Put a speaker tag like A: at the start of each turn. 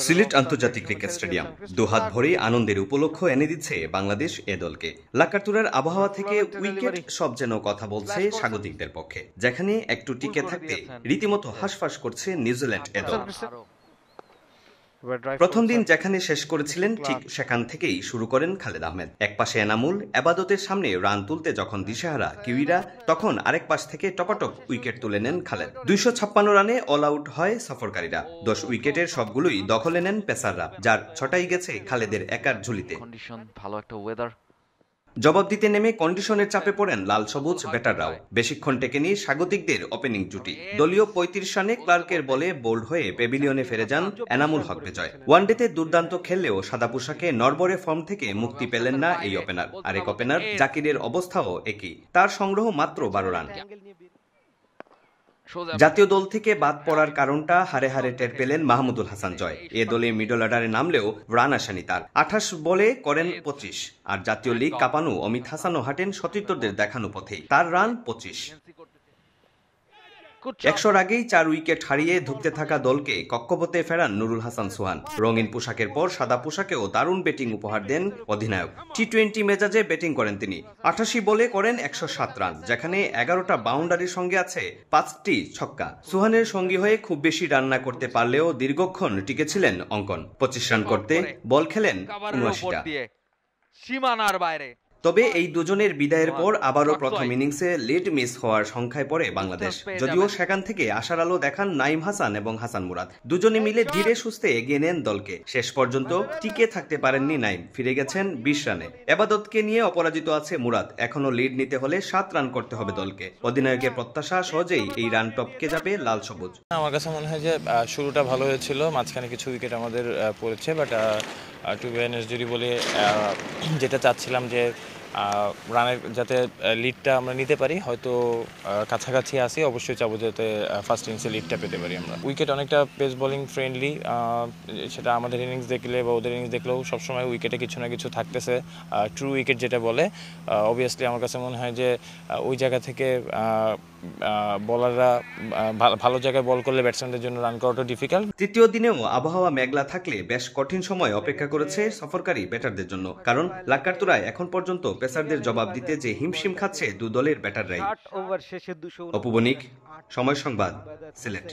A: সিলেট আন্তর্জাতিক cricket stadium দুহাত ভরে আনন্দের উপলক্ষ এনে দিচ্ছে বাংলাদেশ এ দলকে। লাকাতুরার আবহাওয়া থেকে উইকেট সব যেন কথা বলছে স্বাগতিকদের পক্ষে, যেখানে একটু টিকে থাকতে রীতিমতো হাঁসফাঁস করছে নিউজিল্যান্ড এ দল। প্রথম দিন যেখানে শেষ করেছিলেন ঠিক সেখান থেকেই শুরু করেন খালেদ আহমেদ। একপাশে এনামুল, এবাদতের সামনে রান তুলতে যখন দিশেহারা কিউইরা, তখন আরেক পাশ থেকে টপাটপ উইকেট তুলে নেন খালেদ। 256 রানে অল আউট হয় সফরকারীরা। 10 উইকেটের সবগুলোই দখলে নেন পেসাররা, যার 6টাই গেছে খালেদের একার ঝুলিতে। জবাব দিতে নেমে কন্ডিশনের চাপে পড়েন লাল সবুজ ব্যাটাররাও। বেশিক্ষণ টেকেনি স্বাগতিকদের ওপেনিং জুটি। দলীয় 35 রানে ক্লার্কের বলে বোল্ড হয়ে প্যাভিলিয়নে ফিরে যান এনামুল হক বিজয়। ওয়ানডেতে দুর্দান্ত খেললেও সাদা পোশাকে নড়বড়ে ফর্ম থেকে মুক্তি পেলেন না এই ওপেনার। আরেক ওপেনার জাকিরের অবস্থাও একই, তার সংগ্রহ মাত্র 12 রান। জাতীয় দল থেকে বাদ পড়ার কারণটা হারে হারে টের পেলেন মাহমুদুল হাসান জয়। এ দলে মিডল অর্ডারে নামলেও রান আসেনি তার। 28 বলে করেন 25। আর জাতীয় লিগ কাঁপানো অমিত হাসানও হাঁটেন সতীর্থদের দেখানো পথেই, তার রান 25। 100 আগেই 4 উইকেট হারিয়ে ধুঁকতে থাকা দলকে কক্ষপথে ফেরান নুরুল হাসান সোহান। রঙিন পোশাকের পর সাদা পোশাকেও দারুণ ব্যাটিং উপহার দেন অধিনায়ক। টি-20 মেজাজে ব্যাটিং করেন তিনি। 88 বলে করেন 107 রান, যেখানে 11টা বাউন্ডারির সঙ্গে আছে 5টি ছক্কা। সোহানের সঙ্গী হয়ে খুব বেশি রান না করতে পারলেও দীর্ঘক্ষণ টিকেছিলেন অঙ্কন। 25 রান করতে বল খেলেন 79টা। সীমানার বাইরে। তবে এই দুজনের বিদায়ের পর আবারও প্রথম ইনিংসে লিড মিস হওয়ার সংখ্যায় পড়ে বাংলাদেশ। যদিও সেখান থেকে আশার আলো দেখান নাইম হাসান এবং হাসান মুরাদ। দুজনে মিলে ধীরে সুস্থে এগিয়ে নেন দলকে। শেষ পর্যন্ত টিকে থাকতে পারেননি নাইম, ফিরে গেছেন 20 রানে। এবাদতকে নিয়ে অপরাজিত আছে মুরাদ। এখনো লিড নিতে হলে 7 রান করতে হবে দলকে। অধিনায়কের প্রত্যাশা সহজেই এই রান টপকে যাবে লাল সবুজ।
B: আমার কাছে মনে হয় যে শুরুটা ভালো হয়েছিল, মাঝখানে কিছু উইকেট আমাদের পড়েছে, বাট টু বি অনেস্ট যদি বলি, যেটা চাচ্ছিলাম যে রানের যাতে লিডটা আমরা নিতে পারি, হয়তো কাছাকাছি আসি। অবশ্যই চাবো যাতে ফার্স্ট ইনিংসে লিডটা পেতে পারি আমরা। উইকেট অনেকটা পেস বোলিং ফ্রেন্ডলি, সেটা আমাদের ইনিংস দেখলে বা ওদের ইনিংস দেখলেও সবসময় উইকেটে কিছু না কিছু থাকতেছে। ট্রু উইকেট যেটা বলে, অবভিয়াসলি আমার কাছে মনে হয় যে ওই জায়গা থেকে বলাররা ভালো জায়গায় বল করলে ব্যাটসম্যানদের জন্য রান করাটা ডিফিকাল্ট।
A: তৃতীয় দিনেও আবহাওয়া মেঘলা থাকলে বেশ কঠিন সময় অপেক্ষা করেছে সফরকারী ব্যাটারদের জন্য, কারণ লাকাতুরায় এখন পর্যন্ত পেসারদের জবাব দিতে যে হিমশিম খাচ্ছে দু দলের ব্যাটাররাই। অপু বণিক, সময় সংবাদ, সিলেট।